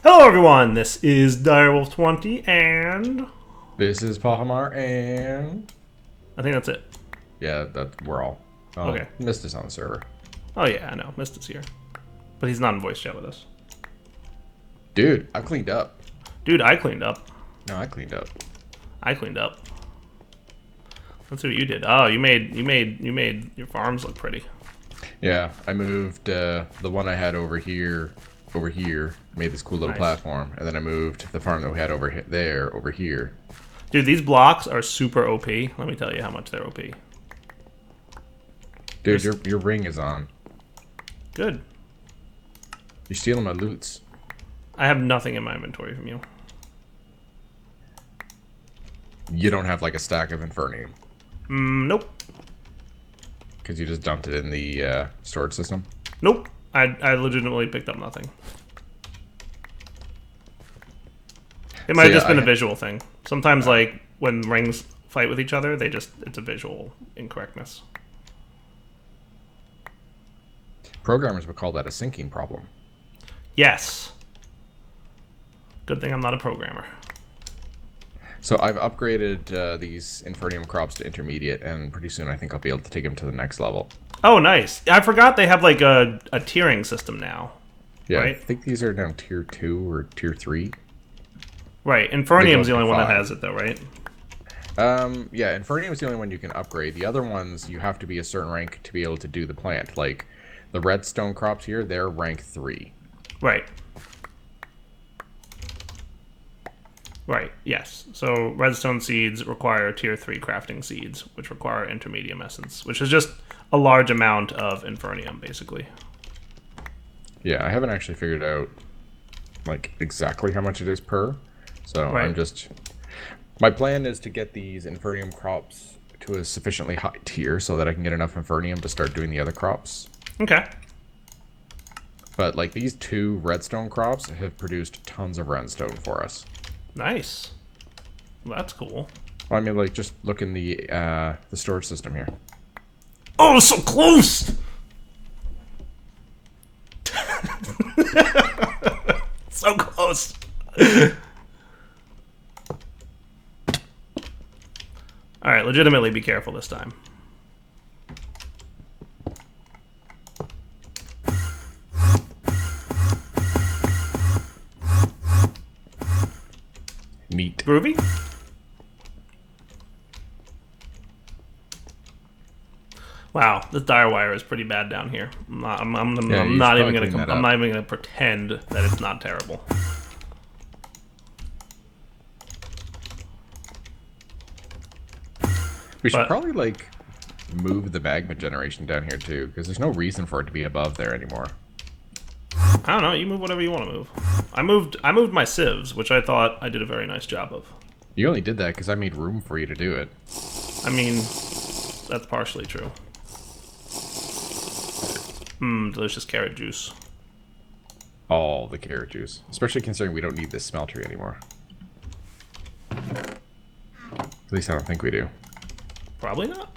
Hello everyone, this is Direwolf20 and... This is Pahamar, and I think that's it. yeah, we're all. Okay. Missed us on the server, Oh yeah, I know, Mist is here. But he's not in voice chat with us. dude. I cleaned up. Dude, I cleaned up. No, I cleaned up. I cleaned up. Let's see what you did. Oh, you made your farms look pretty. Yeah, I moved the one I had over here, made this cool little Nice. platform, and then I moved the farm that we had over here. Dude, these blocks are super OP. Let me tell you how much they're OP. Dude, your ring is on. Good. You're stealing my loots. I have nothing in my inventory from you. You don't have like a stack of Infernium Nope. because you just dumped it in the storage system. Nope. I legitimately picked up nothing. It might have just been a visual thing. Sometimes, like, when rings fight with each other, it's a visual incorrectness. Programmers would call that a syncing problem. Yes. Good thing I'm not a programmer. So I've upgraded these Infernium crops to intermediate, and pretty soon I think I'll be able to take them to the next level. Oh, nice. I forgot they have, like, a tiering system now. Yeah, Right? I think these are down tier 2 or tier 3. Right. Infernium's the to only one that 5. has it, though, right? Yeah, Infernium is the only one you can upgrade. The other ones, you have to be a certain rank to be able to do the plant. Like, the redstone crops here, they're rank 3. Right. Right, yes. So redstone seeds require tier 3 crafting seeds, which require intermedium essence, which is just a large amount of Infernium, basically. Yeah, I haven't actually figured out, like, exactly how much it is per. So Right. My plan is to get these Infernium crops to a sufficiently high tier so that I can get enough Infernium to start doing the other crops. Okay. But, like, these 2 redstone crops have produced tons of redstone for us. Nice. Well, that's cool. Well, I mean, like, just look in the storage system here. Oh, so close! So close. Alright, legitimately be careful this time. Neat. Groovy? Wow, this dire wire is pretty bad down here. I'm you not should even probably clean that I'm up. not even gonna pretend that it's not terrible. We should But- probably, like, move the magma generation down here, too, because there's no reason for it to be above there anymore. I don't know. You move whatever you want to move. I moved my sieves, which I thought I did a very nice job of. You only did that because I made room for you to do it. I mean, that's partially true. Delicious carrot juice. All the carrot juice. Especially considering we don't need this smeltery anymore. At least I don't think we do. Probably not.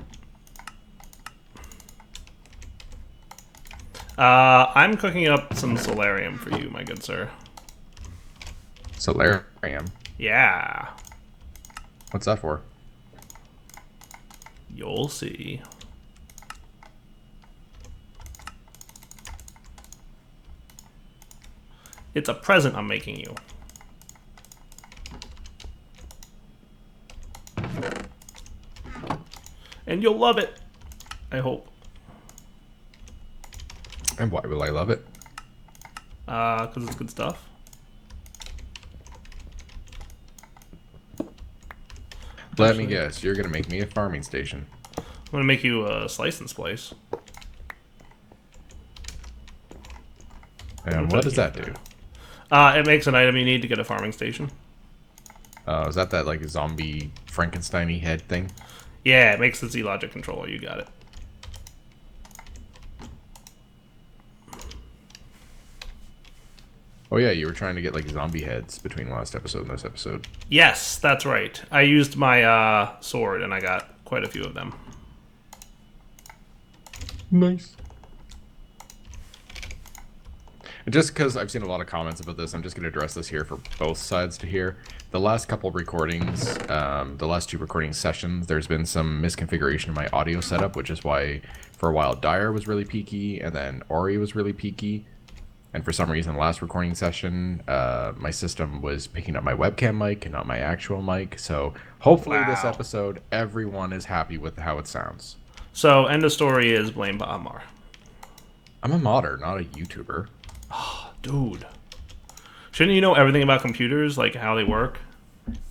I'm cooking up some solarium for you, my good sir. Solarium. Yeah, What's that for? you'll see. It's a present I'm making you. And you'll love it. I hope. And why will I love it? Because it's good stuff. Let me guess. You're going to make me a farming station. I'm gonna make you a slice and splice. And what does that do? It makes an item you need to get a farming station. Is that like a zombie Frankenstein-y head thing? Yeah, it makes the Z-Logic controller. You got it. Oh yeah, you were trying to get like zombie heads between last episode and this episode. Yes, that's right. I used my sword and I got quite a few of them. Nice. Just because I've seen a lot of comments about this, I'm just going to address this here for both sides to hear. The last couple of recordings, the last 2 recording sessions, there's been some misconfiguration in my audio setup, which is why for a while Dyer was really peaky, and then Ori was really peaky. And for some reason, the last recording session, my system was picking up my webcam mic and not my actual mic. So hopefully this Wow. episode, everyone is happy with how it sounds. So, end of story is blame Bahamar. I'm a modder, not a YouTuber. Dude. Shouldn't you know everything about computers, like how they work?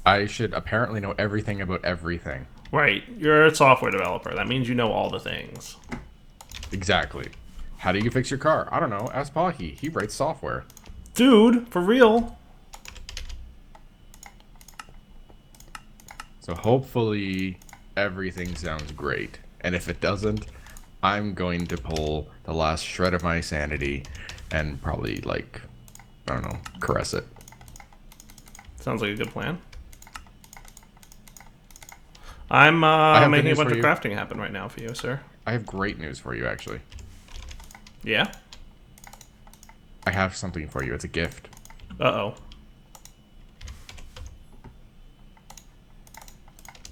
I should apparently know everything about everything. Right. You're a software developer. That means you know all the things. Exactly. How do you fix your car? I don't know. Ask Pahi. He writes software. Dude, for real. So hopefully everything sounds great. And if it doesn't, I'm going to pull the last shred of my sanity and probably, like, I don't know, caress it. Sounds like a good plan. I'm have making a good news bunch for of you. crafting happen right now for you, sir. I have great news for you, actually. Yeah? I have something for you. It's a gift. Uh-oh.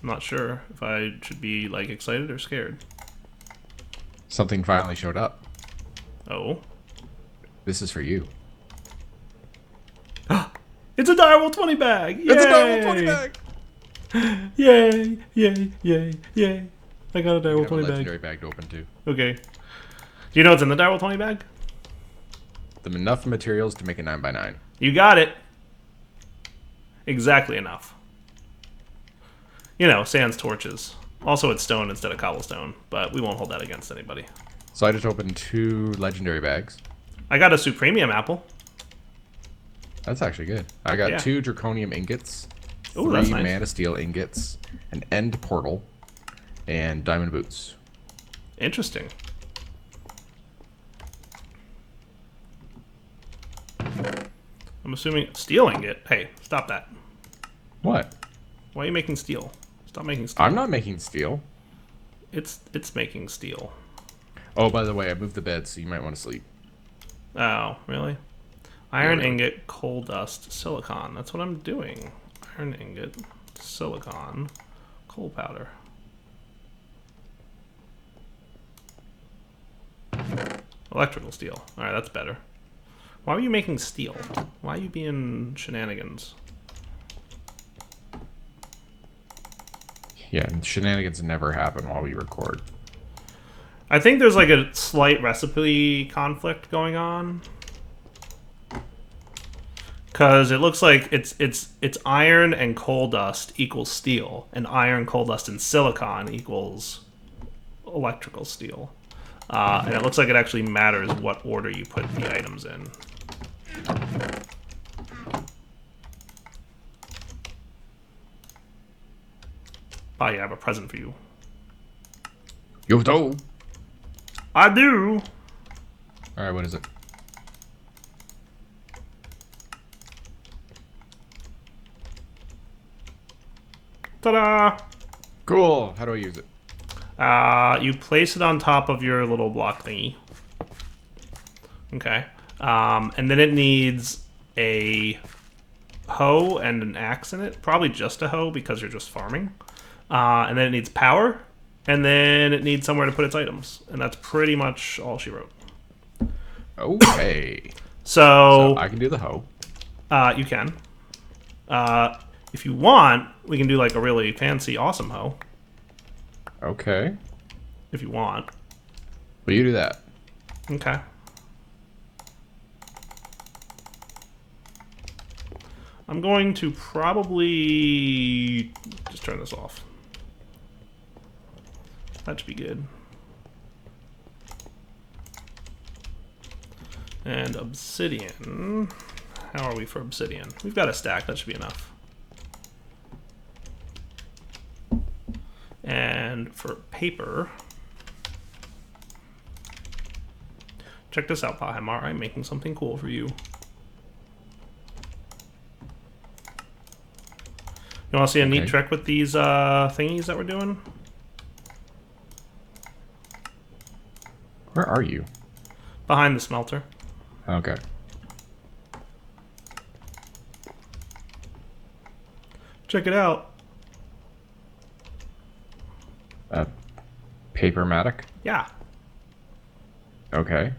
I'm not sure if I should be, like, excited or scared. Something finally showed up. Oh. This is for you. It's a Direwolf 20 bag! Yay! It's a Direwolf 20 bag! Yay! Yay! Yay! Yay! I got a You Direwolf have a 20 bag. legendary bag to open, too. Okay. Do you know what's in the Direwolf 20 bag? Enough materials to make a 9x9. You got it. Exactly enough. You know, sans torches. Also, it's stone instead of cobblestone, but we won't hold that against anybody. So I just opened 2 legendary bags. I got a Supremium apple. That's actually good. I got Yeah. 2 draconium ingots, Ooh, 3 that's nice. mana steel ingots, an end portal, and diamond boots. Interesting. I'm assuming steel ingot. Hey, stop that. What? Why are you making steel? Stop making steel. I'm not making steel. It's making steel. Oh, by the way, I moved the bed, so you might want to sleep. Oh, really? Iron really. ingot, coal dust, silicon. That's what I'm doing. Iron ingot, silicon, coal powder. Electrical steel. Alright, that's better. Why are you making steel? Why are you being shenanigans? Yeah, and shenanigans never happen while we record. I think there's like a slight recipe conflict going on. Because it looks like it's iron and coal dust equals steel, and iron, coal dust, and silicon equals electrical steel. And it looks like it actually matters what order you put the items in. Oh, yeah, I have a present for you. Yo, do. I do! Alright, what is it? Ta-da! Cool. How do I use it? You place it on top of your little block thingy. Okay. And then it needs a hoe and an axe in it. Probably just a hoe because you're just farming. And then it needs power. And then it needs somewhere to put its items. And that's pretty much all she wrote. Okay. So I can do the hoe. you can. If you want, we can do like a really fancy, awesome hoe. Okay. If you want. Will you do that? Okay. I'm going to probably just turn this off. That should be good. And obsidian. How are we for obsidian? We've got a stack. That should be enough. And for paper, check this out, Pahimar. I'm making something cool for you. You want to see a neat Okay. trick with these thingies that we're doing? Where are you? Behind the smelter. Okay. Check it out. Papermatic. Yeah. Okay.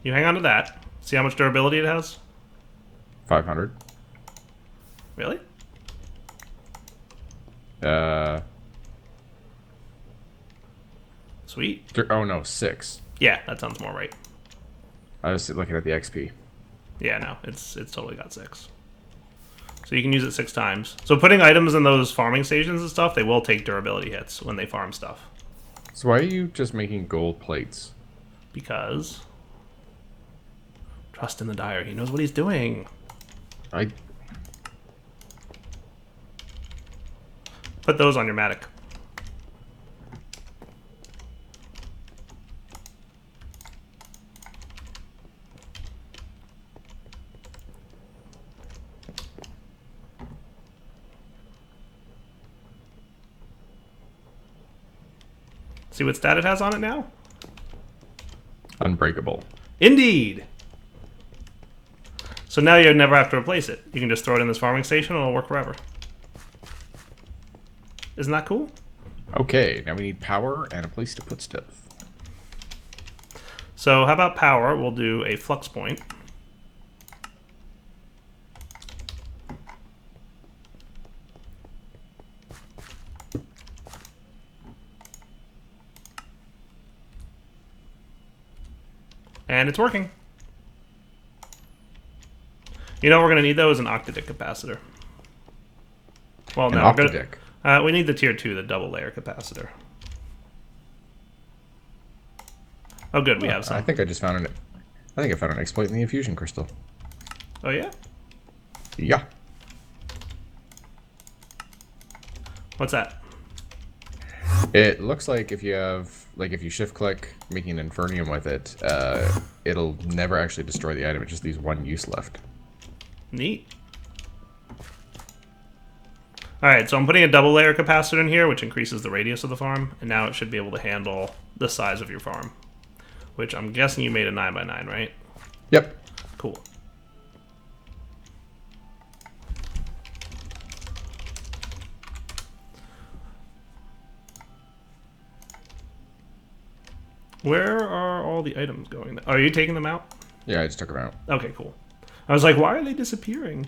You hang on to that. See how much durability it has? 500. Really? Sweet. Oh no, 6. Yeah, that sounds more right. I was looking at the XP. Yeah, no, it's totally got 6. So you can use it 6 times. So putting items in those farming stations and stuff, they will take durability hits when they farm stuff. So why are you just making gold plates? Because trust in the Dyer. He knows what he's doing. I Put those on your Matic. See what stat it has on it now? Unbreakable. Indeed! So now you never have to replace it. You can just throw it in this farming station and it'll work forever. Isn't that cool? Okay, now we need power and a place to put stuff. So how about power? We'll do a flux point. And it's working. You know what we're going to need, though, is an octadic capacitor. Well, no, An octadic? We need the tier 2, the double layer capacitor. Oh, good, we have some. I think I just found an. I think I found an exploit in the infusion crystal. Oh, yeah? Yeah. What's that? It looks like if you have, like, if you shift click making an Infernium with it, it'll never actually destroy the item. It just leaves one use left. Neat. Alright, so I'm putting a double layer capacitor in here, which increases the radius of the farm, and now it should be able to handle the size of your farm. Which I'm guessing you made a 9x9, right? Yep. Cool. Where are all the items going? Are you taking them out? Yeah, I just took them out. Okay, cool. I was like, why are they disappearing?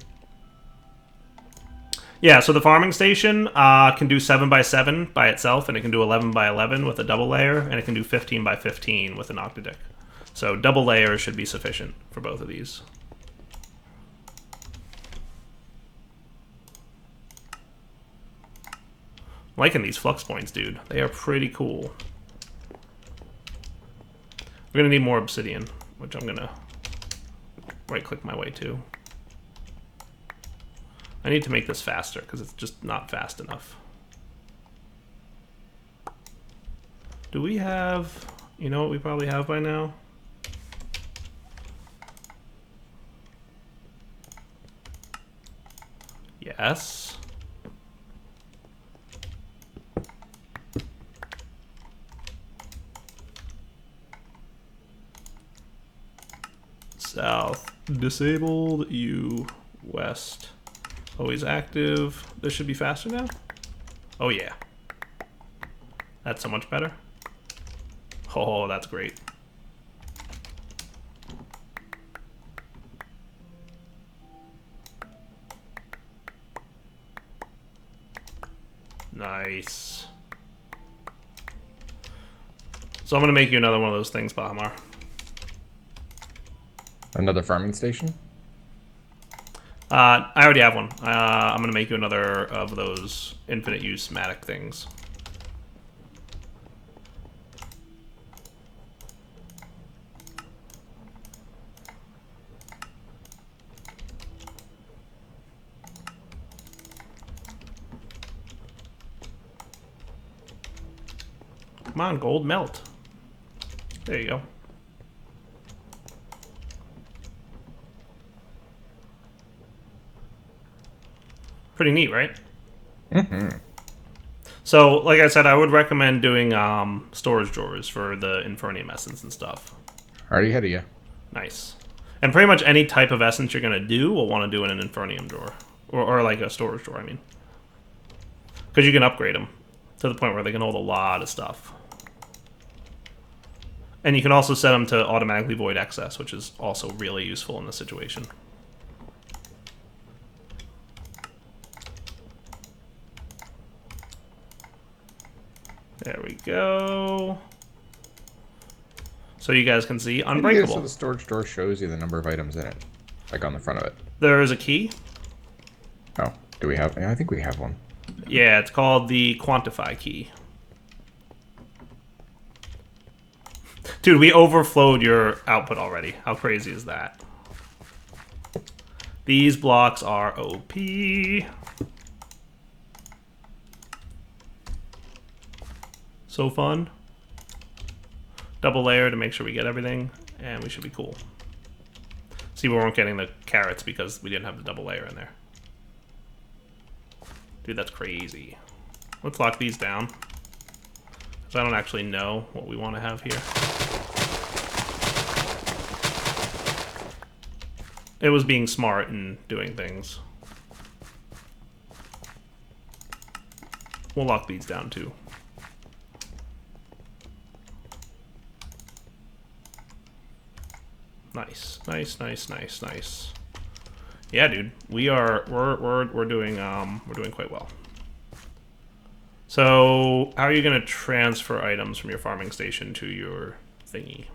Yeah, so the farming station can do 7x7 by itself, and it can do 11x11 with a double layer, and it can do 15x15 with an octadic. So double layers should be sufficient for both of these. I'm liking these flux points, dude. They are pretty cool. We're going to need more obsidian, which I'm going to right-click my way to. I need to make this faster, because it's just not fast enough. Do we have... You know what we probably have by now? Yes. South disabled, U west always active. This should be faster now. Oh yeah, that's so much better. Oh, that's great. Nice. So I'm gonna make you another one of those things, Bahamar. Another farming station? I already have one. I'm going to make you another of those infinite use Matic things. Come on, gold, melt. There you go. Pretty neat, right? Mm-hmm. So, like I said, I would recommend doing storage drawers for the Infernium essence and stuff. Already ahead of you. Nice. And pretty much any type of essence you're going to do will want to do in an Infernium drawer. Or like a storage drawer, I mean. Because you can upgrade them to the point where they can hold a lot of stuff. And you can also set them to automatically void excess, which is also really useful in this situation. There we go. So you guys can see Unbreakable. So the storage door shows you the number of items in it, like on the front of it. There is a key. Oh, do we have? Yeah, I think we have one. Yeah, it's called the Quantify key. Dude, we overflowed your output already. How crazy is that? These blocks are OP. So fun. Double layer to make sure we get everything, and we should be cool. See, we weren't getting the carrots because we didn't have the double layer in there. Dude, that's crazy. Let's lock these down, because I don't actually know what we want to have here. It was being smart and doing things. We'll lock these down too. Nice, nice, nice, nice, nice. Yeah, dude, we're doing quite well. So, how are you gonna transfer items from your farming station to your thingy?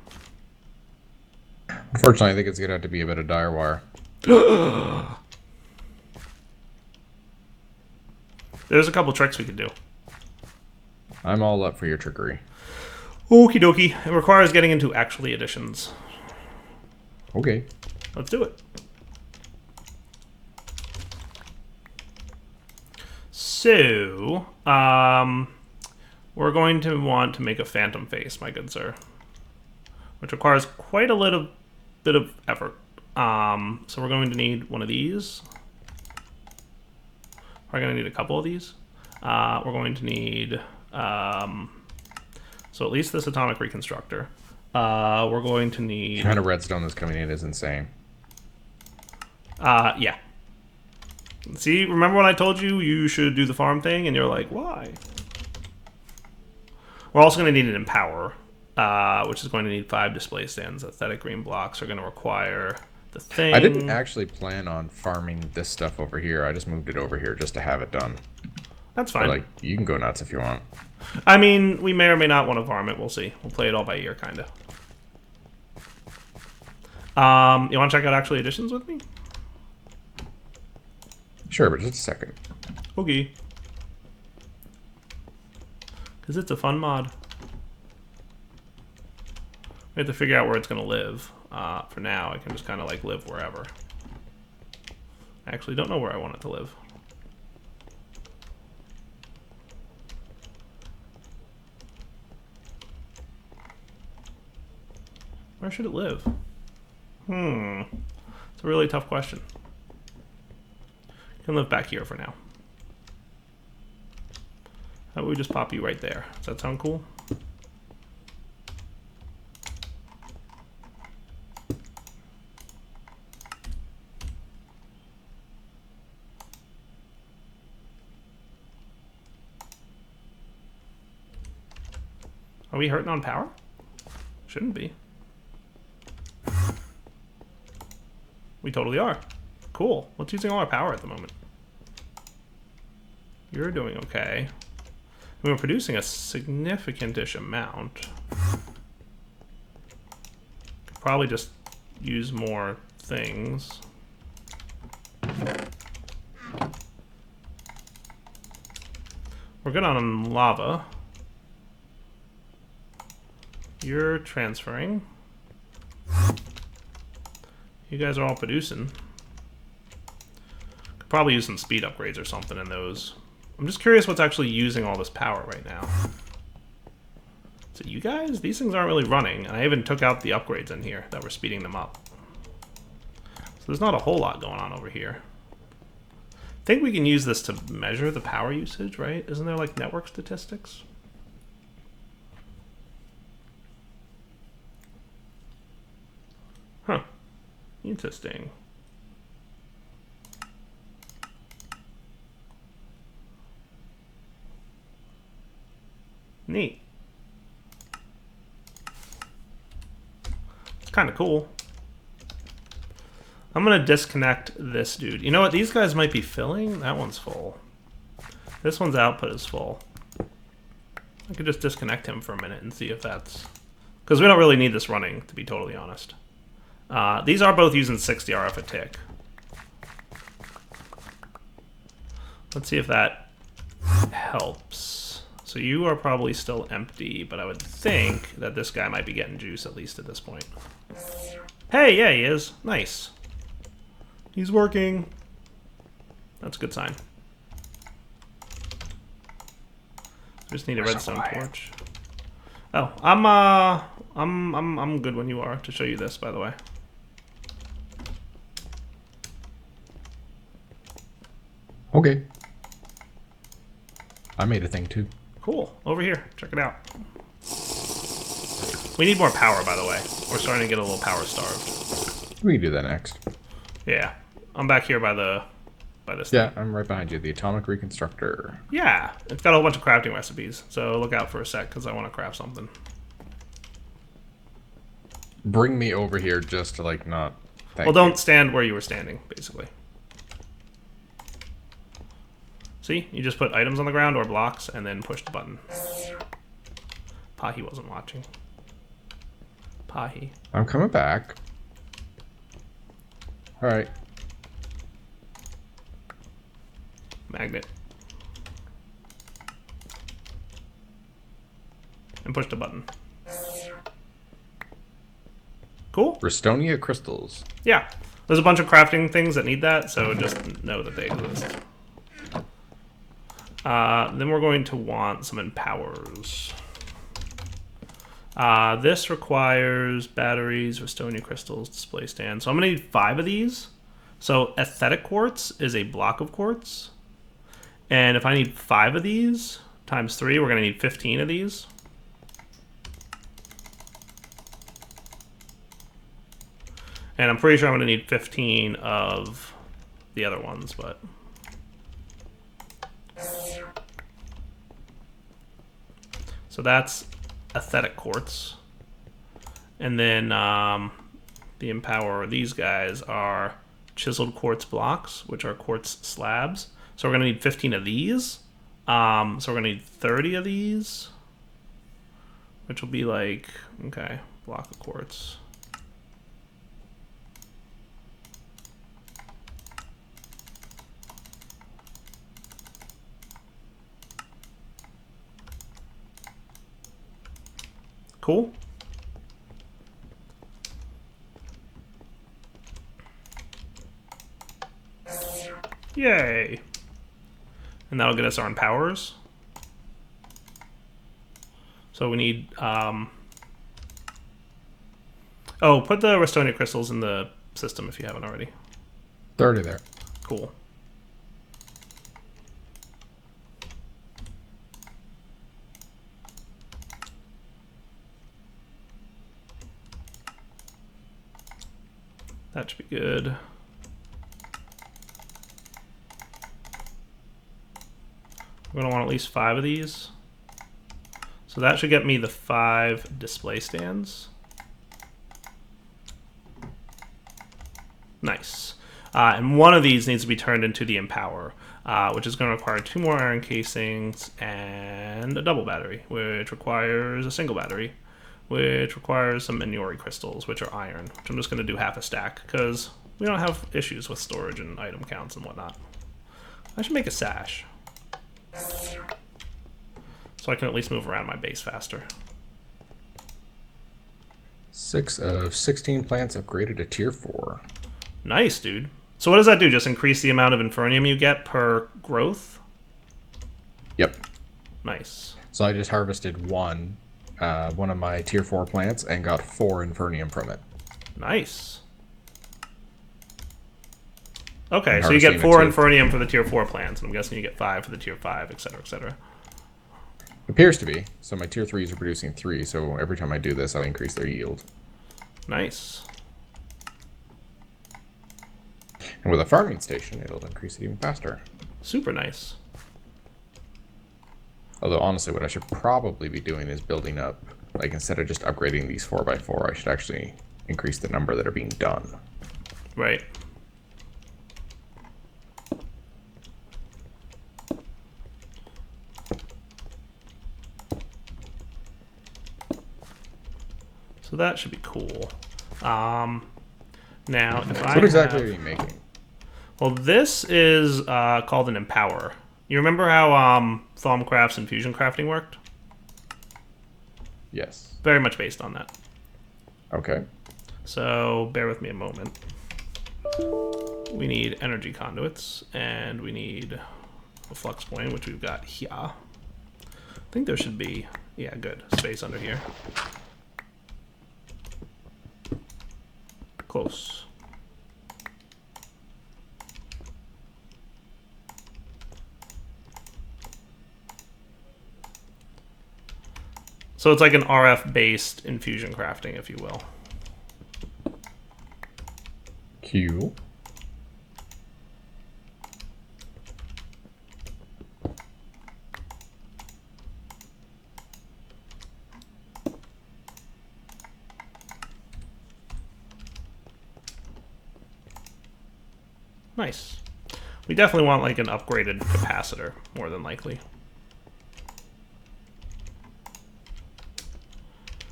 Unfortunately, I think it's gonna have to be a bit of dire wire. There's a couple tricks we could do. I'm all up for your trickery. Okie dokie. It requires getting into actually additions. Okay. Let's do it. So, we're going to want to make a phantom face, my good sir, which requires quite a little bit of effort. So we're going to need one of these. We're going to need a couple of these. We're going to need, so at least this atomic reconstructor. We're going to need... The kind of redstone that's coming in is insane. Yeah. See, remember when I told you you should do the farm thing, and you're like, why? We're also going to need an Empower, which is going to need 5 display stands. Aesthetic green blocks are going to require the thing. I didn't actually plan on farming this stuff over here. I just moved it over here just to have it done. That's fine. But, like, you can go nuts if you want. I mean, we may or may not want to farm it. We'll see. We'll play it all by ear, kind of. You want to check out actually additions with me? Sure, but just a second. Okay. Because it's a fun mod. We have to figure out where it's going to live. For now, I can just kind of like live wherever. I actually don't know where I want it to live. Where should it live? It's a really tough question. You can live back here for now. How about we just pop you right there? Does that sound cool? Are we hurting on power? Shouldn't be. We totally are. Cool. What's using all our power at the moment? You're doing okay. We were producing a significant-ish amount. Could probably just use more things. We're good on lava. You're transferring. You guys are all producing. Could probably use some speed upgrades or something in those. I'm just curious what's actually using all this power right now. Is it you guys? These things aren't really running, and I even took out the upgrades in here that were speeding them up. So there's not a whole lot going on over here. I think we can use this to measure the power usage, right? Isn't there like network statistics? Huh. Interesting. Neat. It's kind of cool. I'm going to disconnect this dude. You know what? These guys might be filling. That one's full. This one's output is full. I could just disconnect him for a minute and see if that's... Because we don't really need this running, to be totally honest. These are both using 60 RF a tick. Let's see if that helps. So you are probably still empty, but I would think that this guy might be getting juice at least at this point. Hey, yeah, he is. Nice. He's working. That's a good sign. Just need a redstone torch. Oh, I'm good when you are to show you this, by the way. Okay. I made a thing too. Cool. Over here. Check it out. We need more power, by the way. We're starting to get a little power starved. We can do that next. Yeah. I'm back here by this Yeah, thing. I'm right behind you. The Atomic Reconstructor. Yeah. It's got a whole bunch of crafting recipes, so look out for a sec, because I want to craft something. Bring me over here just to, like, not... Well, don't stand where you were standing, basically. See? You just put items on the ground or blocks, and then push the button. Pahi wasn't watching. Pahi. I'm coming back. Alright. Magnet. And push the button. Cool. Restonia crystals. Yeah. There's a bunch of crafting things that need that, so just know that they exist. Then we're going to want some empowers. This requires batteries, Restonia crystals, display stand. So I'm going to need 5 of these. So aesthetic quartz is a block of quartz. And if I need 5 of these, times 3, we're going to need 15 of these. And I'm pretty sure I'm going to need 15 of the other ones, but... So that's aesthetic quartz. And then the empower, these guys are chiseled quartz blocks, which are quartz slabs. So we're going to need 15 of these. So we're going to need 30 of these, which will be like, okay, block of quartz. Cool. Yay. And that'll get us our empowers. So we need, oh, put the Restonia crystals in the system if you haven't already. They're already there. Cool. That should be good. We're going to want at least 5 of these. So that should get me the 5 display stands. Nice. And one of these needs to be turned into the empower, which is going to require 2 more iron casings and a double battery, which requires a single battery, which requires some Inuri crystals, which are iron, which I'm just going to do half a stack, because we don't have issues with storage and item counts and whatnot. I should make a sash, so I can at least move around my base faster. 6 of 16 plants upgraded to tier 4. Nice, dude. So what does that do? Just increase the amount of Infernium you get per growth? Yep. Nice. So I just harvested one of my tier 4 plants and got 4 Infernium from it. Nice. Okay, so you get 4 Infernium for the tier 4 plants, and I'm guessing you get 5 for the tier 5, etc., etc. Appears to be. So my tier 3s are producing 3, so every time I do this, I'll increase their yield. Nice. And with a farming station, it'll increase it even faster. Super nice. Although, honestly, what I should probably be doing is building up, like, instead of just upgrading these 4x4, I should actually increase the number that are being done. Right. So that should be cool. Now, if I What exactly have... are you making? Well, this is called an Empower. You remember how Thaumcrafts and Fusion Crafting worked? Yes. Very much based on that. Okay. So bear with me a moment. We need energy conduits, and we need a flux point, which we've got here. I think there should be, yeah, good, space under here. Close. So it's like an RF-based infusion crafting, if you will. Q. Nice. We definitely want like an upgraded capacitor, more than likely.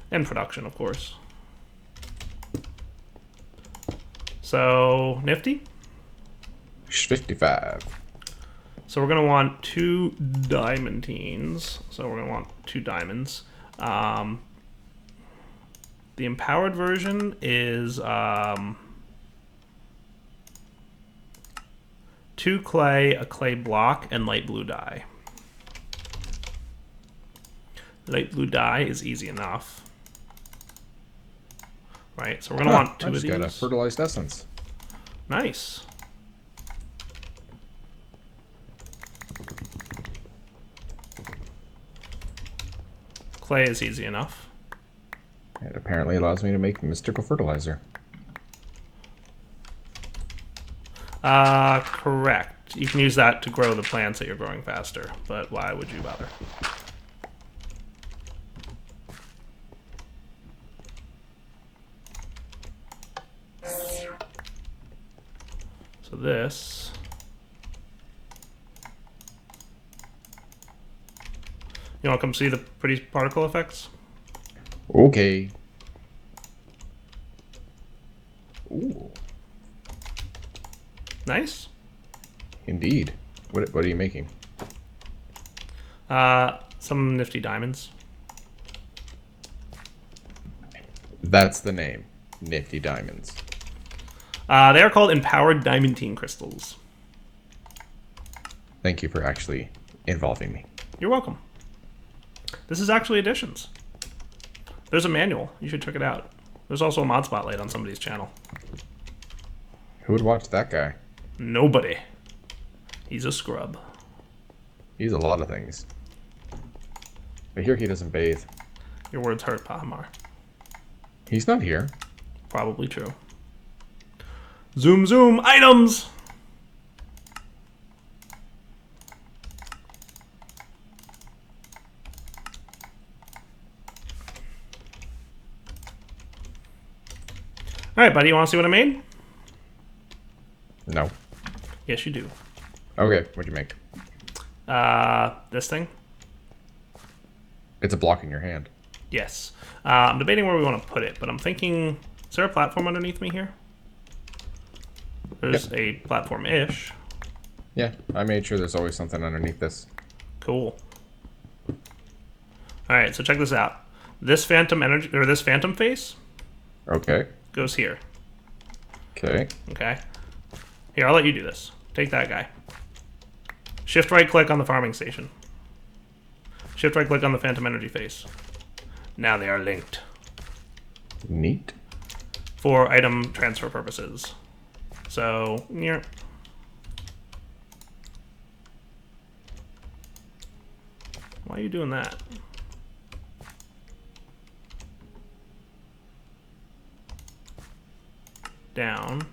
And production, of course. So, nifty. 55. So we're going to want 2 diamantines. So we're going to want 2 diamonds. The empowered version is 2 clay, a clay block, and light blue dye. Light blue dye is easy enough. Right, so we're going to want 2 of these. I just got a fertilized essence. Nice. Clay is easy enough. It apparently allows me to make mystical fertilizer. Correct. You can use that to grow the plants that you're growing faster, but why would you bother? So this... You want to come see the pretty particle effects? Okay. Ooh. Nice. Indeed. What are you making? Some nifty diamonds. That's the name. Nifty Diamonds. They are called empowered diamantine crystals. Thank you for actually involving me. You're welcome. This is actually additions. There's a manual. You should check it out. There's also a mod spotlight on somebody's channel. Who would watch that guy? Nobody. He's a scrub. He's a lot of things. I hear he doesn't bathe. Your words hurt, Pahamar. He's not here. Probably true. Zoom, zoom, items! Alright, buddy, you want to see what I made? No. Yes, you do. Okay, what'd you make? This thing? It's a block in your hand. Yes. I'm debating where we want to put it, but I'm thinking... Is there a platform underneath me here? There's a platform-ish. Yeah, I made sure there's always something underneath this. Cool. Alright, so check this out. This phantom energy, or this phantom face Okay. goes here. Okay. Okay? Here, I'll let you do this. Take that guy. Shift right click on the farming station. Shift right click on the phantom energy face. Now they are linked. Neat. For item transfer purposes. So, yeah. Why are you doing that? Down.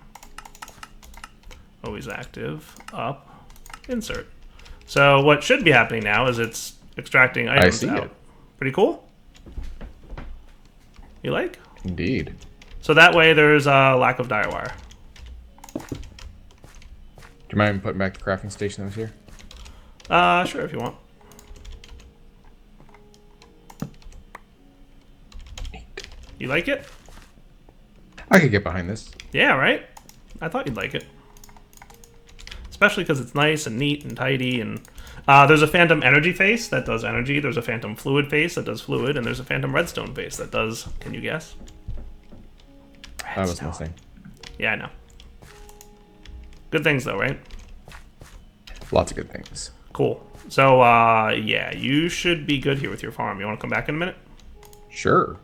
always active, up, insert. So what should be happening now is it's extracting items out. It. Pretty cool. You like? Indeed. So that way there's a lack of dire wire. Do you mind putting back the crafting station that was here? Sure, if you want. You like it? I could get behind this. Yeah, right? I thought you'd like it. Especially because it's nice and neat and tidy. And there's a phantom energy face that does energy. There's a phantom fluid face that does fluid. And there's a phantom redstone face that does... Can you guess? I was listening. Yeah, I know. Good things, though, right? Lots of good things. Cool. So, yeah, you should be good here with your farm. You want to come back in a minute? Sure.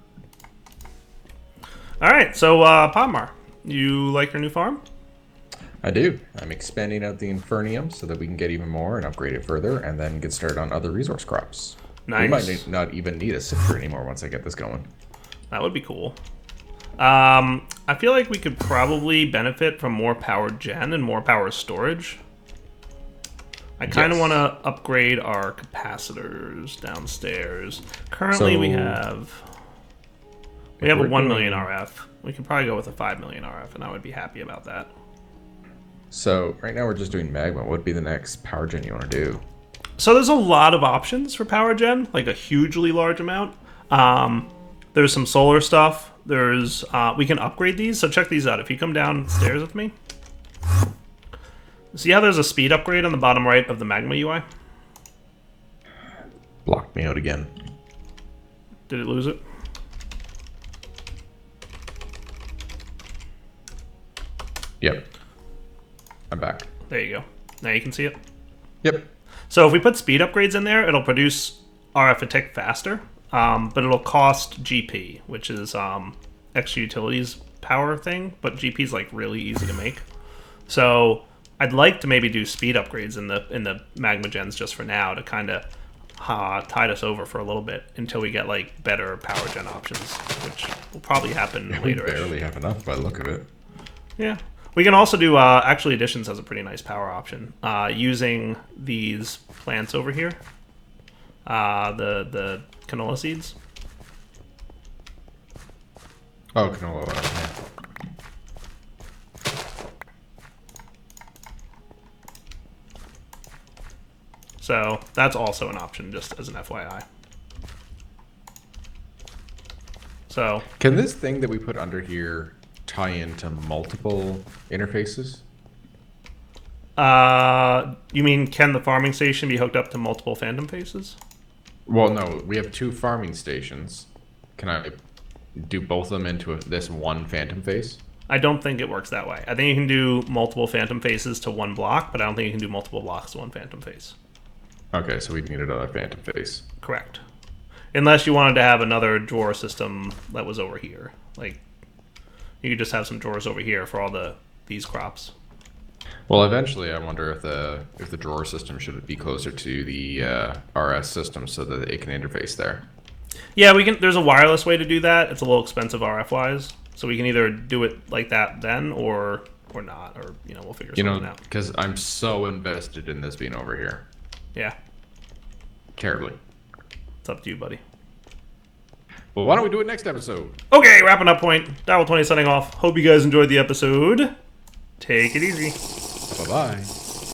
All right, so, Podmar, you like your new farm? I do. I'm expanding out the Infernium so that we can get even more and upgrade it further and then get started on other resource crops. Nice. We might not even need a sifter anymore once I get this going. That would be cool. I feel like we could probably benefit from more power gen and more power storage. I kind of want to upgrade our capacitors downstairs. Currently, we have a 1 million RF. We could probably go with a 5 million RF, and I would be happy about that. So right now we're just doing magma. What would be the next power gen you want to do? So there's a lot of options for power gen, like a hugely large amount. There's some solar stuff. There's we can upgrade these. So check these out. If you come downstairs with me, see how there's a speed upgrade on the bottom right of the Magma UI? Blocked me out again. Did it lose it? Yep. I'm back. There you go. Now you can see it. Yep. So if we put speed upgrades in there, it'll produce RF a tick faster, but it'll cost GP, which is extra utilities power thing, but GP is like really easy to make. So I'd like to maybe do speed upgrades in the Magma gens just for now to kind of tide us over for a little bit until we get like better power gen options, which will probably happen later. We barely have enough by the look of it. Yeah. We can also do, actually Additions has a pretty nice power option. Using these plants over here, the canola seeds. Oh, canola oil, yeah. So that's also an option, just as an FYI. So can this thing that we put under here tie into multiple interfaces? You mean can the farming station be hooked up to multiple phantom faces? Well, no, we have 2 farming stations. Can I do both of them into this one phantom face? I don't think it works that way. I think you can do multiple phantom faces to one block, but I don't think you can do multiple blocks to one phantom face. Okay, so we need another phantom face. Correct. Unless you wanted to have another drawer system that was over here. Like, you could just have some drawers over here for all these crops. Well, eventually, I wonder if the drawer system should be closer to the RS system so that it can interface there. Yeah, we can. There's a wireless way to do that. It's a little expensive RF wise, so we can either do it like that then, or not, or we'll figure something out. Because I'm so invested in this being over here. Yeah. Terribly. It's up to you, buddy. Well, why don't we do it next episode? Okay, wrapping up point. Dial 20 signing off. Hope you guys enjoyed the episode. Take it easy. Bye-bye.